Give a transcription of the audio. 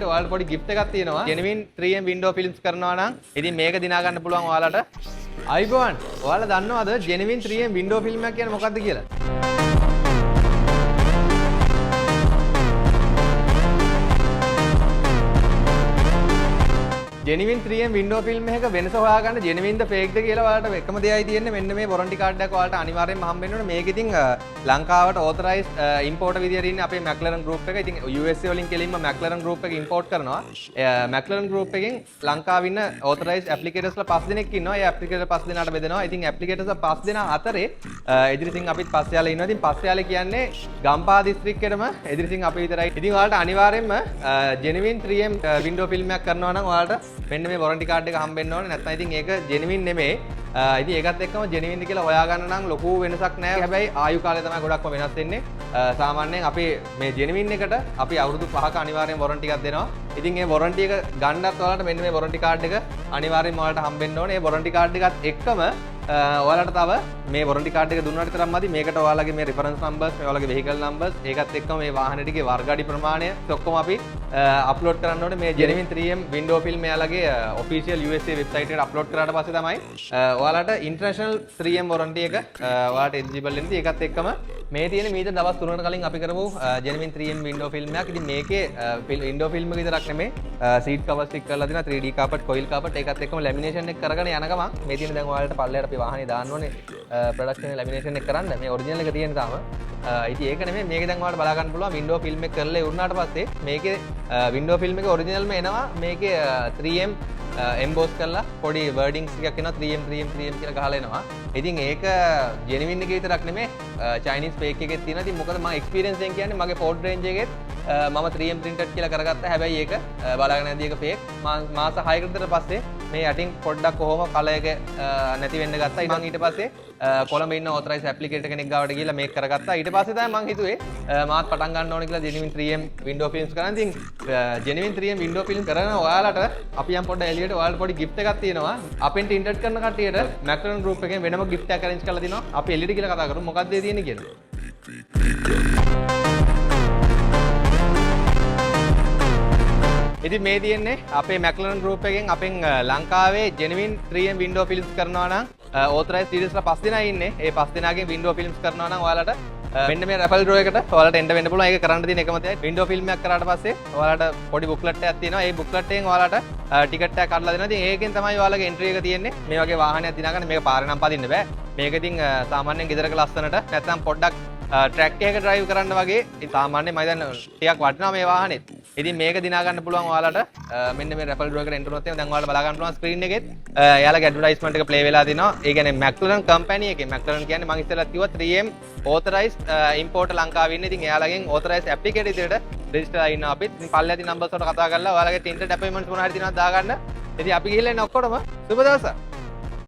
ඔයාලට පොඩි gift එකක් තියෙනවා. genuine 3M window films කරනවා නම් ඉතින් මේක දිනා ගන්න පුළුවන් ඔයාලට. අයිබෝන්. ඔයාලා දන්නවද genuine 3M window film එක කියන්නේ මොකක්ද කියලා? genuine 3M window film එකක වෙනස හොයාගන්න genuine ද fake ද කියලා ඔයාලට එකම දෙයයි තියෙන්නේ. මෙන්න මේ warranty card එකක් ඔයාලට අනිවාර්යෙන්ම හම්බ වෙන්න ඕනේ. මේක ඉතින් ලංකාවට authorized import විදියට ඉන්නේ අපේ McLaren group එක. ඉතින් USA වලින් කෙලින්ම McLaren group එක import කරනවා. McLaren group එකෙන් ලංකාවේ ඉන්න authorized applicators ලා 5 දෙනෙක් ඉන්නවා. ඒ applicators 5 දෙනාට බෙදෙනවා. ඉතින් applicators 5 දෙනා අතරේ එදිරිසිංහ අපිත් පස්සේ යාලා ඉන්නවා. ඉතින් පස්සේ යාලා කියන්නේ ගම්පහ දිස්ත්‍රික්කෙටම එදිරිසිංහ අපි විතරයි. ඉතින් ඔයාලට අනිවාර්යෙන්ම genuine 3M window film එකක් කරනවා නම් ඔයාලට මෙන්න මේ warranty card එක හම්බෙන්න ඕනේ. නැත්නම් ඉතින් ඒක genuine නෙමෙයි. ඉතින් ඒකත් එක්කම genuine ද කියලා හොයාගන්න නම් ලොකු වෙනසක් නැහැ. හැබැයි ආයු කාලය තමයි ගොඩක්ම වෙනස් වෙන්නේ. සාමාන්‍යයෙන් අපි මේ genuine එකට අපි අවුරුදු 5ක අනිවාර්යෙන් warranty එකක් දෙනවා. ඉතින් මේ warranty එක ගන්නත් ඔයාලට මෙන්න මේ warranty card එක අනිවාර්යෙන්ම ඔයාලට හම්බෙන්න ඕනේ. මේ warranty card එකත් එක්කම ඔයාලට තව මේ warranty card එක දුන්නාට තරම් මදි. මේකට ඔයාලගේ මේ reference numbers, මේ ඔයාලගේ vehicle numbers, ඒකත් එක්කම මේ වාහනේ ටිකේ වර්ග අඩි ප්‍රමාණය ඔක්කොම අපි අප්ලෝඩ් කරන්න ඕනේ. මේ genuine 3M window film එයාලගේ official USA website එකට අප්ලෝඩ් කරාට පස්සේ තමයි ඔයාලට international 3M warranty එක ඔයාලට eligible වෙන්නේ. ඒකත් එක්කම මේ තියෙන මීට දවස් 3කට කලින් අපි කරපු genuine 3M window film එකක්. ඉතින් මේකේ window film එක විතරක් නෙමෙයි seat cover stick කරලා දෙනවා, 3D carpet, coil carpet, ඒකත් එක්කම lamination එක කරගෙන යන ගමන් මේ තියෙන දැන් ඔයාලට පල්ලයට අපි වාහනේ දාන්න ඕනේ production lamination එක කරන්න. මේ original එක තියෙන තාම. ඉතින් ඒක නෙමෙයි මේක දැන් ඔයාලට බලා ගන්න පුළුවන් window film එක කරලා ඉවරනාට පස්සේ මේකේ window film එක originalම එනවා. මේකේ 3M emboss කරලා පොඩි wordings ටිකක් එනවා 3M කියලා ගහලා එනවා. ඉතින් ඒක genuine එකේ විතරක් නෙමෙයි Chinese fake එකෙත් තියෙනවා. ඉතින් මොකද මම experience එකෙන් කියන්නේ මගේ Ford Ranger එකෙත් මම 3M printed කියලා කරගත්තා. හැබැයි ඒක බලාගෙන නැද්දී ඒක fake. මාස 6කට විතර පස්සේ මේ යටින් පොඩ්ඩක් කොහොම කලර් එක නැති වෙන්න ගත්තා. ඊට පස්සේ කොළඹ ඉන්න authorized applicator කෙනෙක් ගාවට ගිහලා මේක කරගත්තා. ඊට පස්සේ තමයි මම හිතුවේ මාත් පටන් ගන්න ඕනේ කියලා genuine 3M window films කරන්න. ඉතින් genuine 3M window film කරන ඔයාලට අපි යම් පොඩ්ඩක් එළියට ඔයාලට පොඩි gift එකක් තියෙනවා. අපෙන් tinted කරන කට්ටියට McLaren group එකෙන් වෙනම gift එකක් arrange කරලා තිනවා. අපි එළියට ගිහලා කතා කරමු මොකක්ද ඒ තියෙන්නේ කියලා. ඉතින් මේ තියෙන්නේ අපේ McLaren group එකෙන් අපෙන් ලංකාවේ genuine 3M window films කරනවා නම් authorized dealers ලා 5 දෙනා ඉන්නේ. ඒ 5 දෙනාගෙන් window films කරනවා නම් ඔයාලට මෙන්න මේ raffle draw එකට ඔයාලට එන්න වෙන්න පුළුවන්. ඒක කරන්න තියෙන එකම දෙයයි window film එකක් කරාට පස්සේ ඔයාලට පොඩි booklet එකක් තියෙනවා. ඒ booklet එකෙන් ඔයාලට ticket එකක් කඩලා දෙනවා. ඉතින් ඒකෙන් තමයි ඔයාලගේ entry එක තියෙන්නේ. මේ වගේ වාහනයක් දිනාගන්න මේක පාරේ නම් පදින්න බෑ. මේක ඉතින් සාමාන්‍යයෙන් ගෙදරක ලස්සනට නැත්නම් පොඩ්ඩක් ට්‍රැක් එකක drive කරන්න වගේ සාමාන්‍යයෙන් මම දැන් ටිකක් වටිනවා මේ වාහනේ. ඉතින් මේක දිනා ගන්න පුළුවන් ඔයාලට මෙන්න මේ raffle draw එකට enter වුණොත් එහෙනම් දැන් ඔයාලට බලා ගන්න පුළුවන් screen එකෙත් එයාලගේ advertisement එක play වෙලා තිනවා. ඒ කියන්නේ McLaren company එකේ McLaren කියන්නේ මම ඉස්සෙල්ලා කිව්වා 3M authorized importer ලංකාවේ ඉන්නේ. ඉතින් එයාලගෙන් authorized applicator විදියට register ආ ඉන්නවා අපිත්. ඉතින් පල්ලෙහාදී numbers වලට කතා කරලා ඔයාලගේ tinted appointments මොනවා හරි තියෙනවද දාගන්න. ඉතින් අපි ගිහිල්ලා ඉන්න ඔක්කොටම සුබ දවසක්.